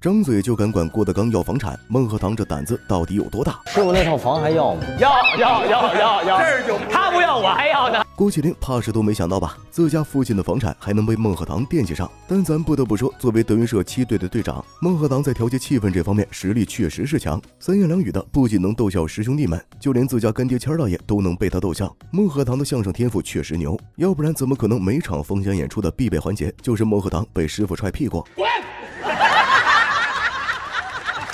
张嘴就敢管郭德纲要房产，孟鹤堂这胆子到底有多大？师傅那套房还要吗？要，这儿就他不要我还要呢。郭麒麟怕是都没想到吧，自家父亲的房产还能被孟鹤堂惦记上。但咱不得不说，作为德云社7队的队长，孟鹤堂在调节气氛这方面实力确实是强。三言两语的不仅能逗笑师兄弟们，就连自家干爹谦大爷都能被他逗笑。孟鹤堂的相声天赋确实牛，要不然怎么可能每场封箱演出的必备环节就是孟鹤堂被师傅踹屁股？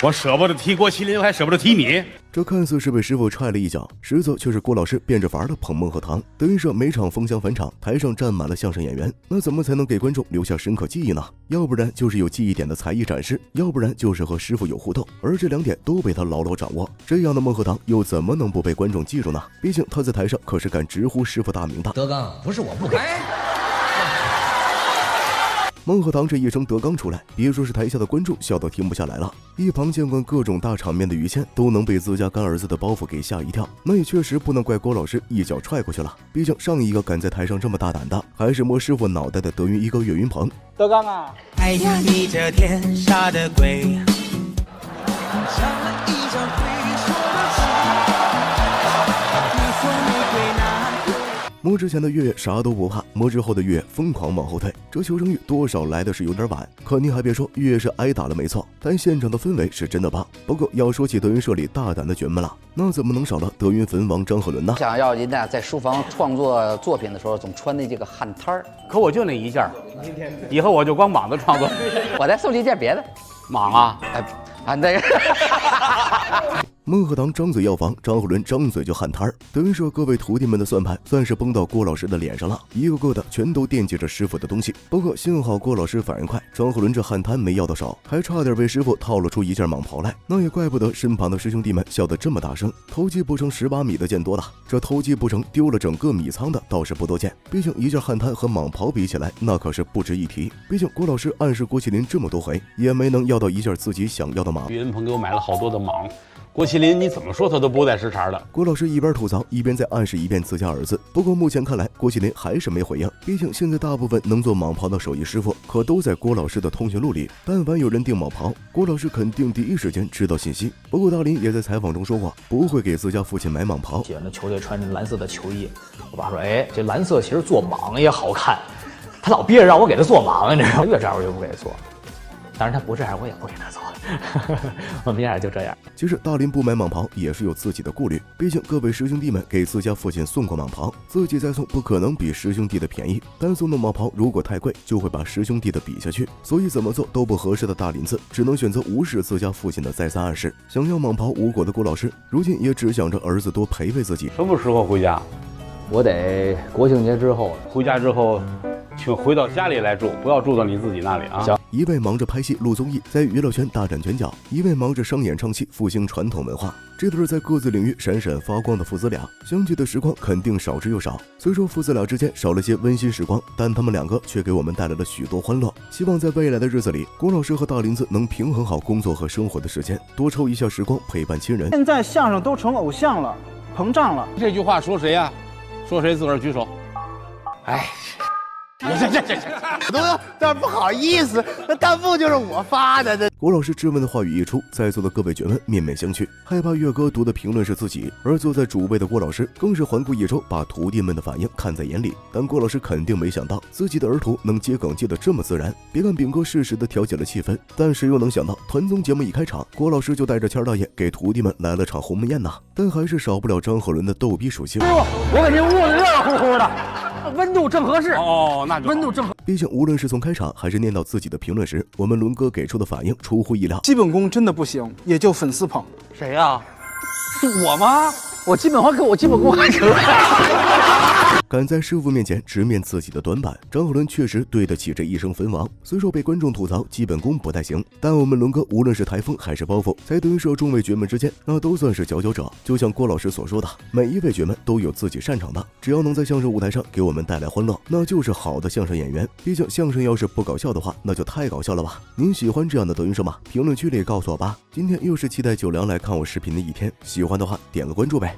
我舍不得提郭麒麟，我还舍不得提你。这看似是被师傅踹了一脚，实则却是郭老师变着法的捧孟鹤堂。德云社每场封箱返场，台上站满了相声演员，那怎么才能给观众留下深刻记忆呢？要不然就是有记忆点的才艺展示，要不然就是和师傅有互动，而这2点都被他牢牢掌握。这样的孟鹤堂又怎么能不被观众记住呢？毕竟他在台上可是敢直呼师傅大名的。德纲，不是我不该。孟鹤堂这一声德纲出来，别说是台下的观众笑得停不下来了，一旁见惯各种大场面的于谦都能被自家干儿子的包袱给吓一跳。那也确实不能怪郭老师一脚踹过去了，毕竟上一个敢在台上这么大胆的，还是摸师傅脑袋的德云一哥岳云鹏。德纲啊，哎呀，你这天杀的鬼，上了一张会说的话，你说你会哪？摸之前的月月啥都不怕，摸之后的月月疯狂往后退，这求生欲多少来的是有点晚。可你还别说，月月是挨打了没错，但现场的氛围是真的棒。不过要说起德云社里大胆的角们了，那怎么能少了德云坟王张鹤伦呢？想要人家在书房创作作品的时候，总穿的这个汗摊儿。可我就那一件，以后我就光膀子创作。我再送你一件别的。莽啊！那个。孟鹤堂张嘴要房，张鹤伦张嘴就汗摊儿。德云社各位徒弟们的算盘算是崩到郭老师的脸上了，一个个的全都惦记着师傅的东西。不过幸好郭老师反应快，张鹤伦这汗摊没要到手，还差点被师傅套了出一件蟒袍来。那也怪不得身旁的师兄弟们笑得这么大声。偷鸡不成18米的见多了，这偷鸡不成丢了整个米仓的倒是不多见。毕竟一件汗摊和蟒袍比起来，那可是不值一提。毕竟郭老师暗示郭麒麟这么多回，也没能要到一件自己想要的蟒。岳云鹏给我买了好多的蟒。郭麒麟你怎么说他都不带识茬的。郭老师一边吐槽，一边再暗示一遍自家儿子。不过目前看来，郭麒麟还是没回应。毕竟现在大部分能做蟒袍的手艺师傅，可都在郭老师的通讯录里。但凡有人订蟒袍，郭老师肯定第一时间知道信息。不过大林也在采访中说过，不会给自家父亲买蟒袍。喜欢的球队穿着蓝色的球衣，我爸说：“哎，这蓝色其实做蟒也好看。”他老憋着让我给他做蟒，你知道吗？越这样我就不给他做。当然他不这样，我也不给他做。我们家就这样。其实大林不买蟒袍也是有自己的顾虑，毕竟各位师兄弟们给自家父亲送过蟒袍，自己再送不可能比师兄弟的便宜。单送的蟒袍如果太贵，就会把师兄弟的比下去，所以怎么做都不合适的大林子只能选择无视自家父亲的再三暗示。想要蟒袍无果的郭老师，如今也只想着儿子多陪陪自己。什么时候回家？我得国庆节之后。回家之后请回到家里来住，不要住到你自己那里啊。一位忙着拍戏录综艺，在娱乐圈大展拳脚；一位忙着商演唱戏，复兴传统文化。这对在各自领域闪闪发光的父子俩，相聚的时光肯定少之又少。虽说父子俩之间少了些温馨时光，但他们两个却给我们带来了许多欢乐。希望在未来的日子里，郭老师和大林子能平衡好工作和生活的时间，多抽一下时光陪伴亲人。现在相声都成偶像了，膨胀了。这句话说谁呀？说谁自个儿举手。哎。这不好意思，那弹幕就是我发的。这郭老师质问的话语一出，在座的各位角们面面相觑，害怕岳哥读的评论是自己，而坐在主位的郭老师更是环顾一周，把徒弟们的反应看在眼里。但郭老师肯定没想到自己的儿徒能接梗接得这么自然。别看炳哥适时的调节了气氛，但谁又能想到团综节目一开场，郭老师就带着谦大爷给徒弟们来了场鸿门宴呢？但还是少不了张鹤伦的逗逼属性。我给您捂得热乎乎的，温度正合适。哦，那就温度正合。毕竟无论是从开场还是念到自己的评论时，我们伦哥给出的反应出乎意料。基本功真的不行，也就粉丝捧。谁呀？是我吗？我基本功还可以。敢在师傅面前直面自己的短板，张鹤伦确实对得起这一声坟王。虽说被观众吐槽基本功不太行，但我们伦哥无论是台风还是包袱，在德云社众位角们之间，那都算是佼佼者。就像郭老师所说的，每一位角们都有自己擅长的，只要能在相声舞台上给我们带来欢乐，那就是好的相声演员。毕竟相声要是不搞笑的话，那就太搞笑了吧？您喜欢这样的德云社吗？评论区里告诉我吧。今天又是期待九良来看我视频的一天，喜欢的话点个关注呗。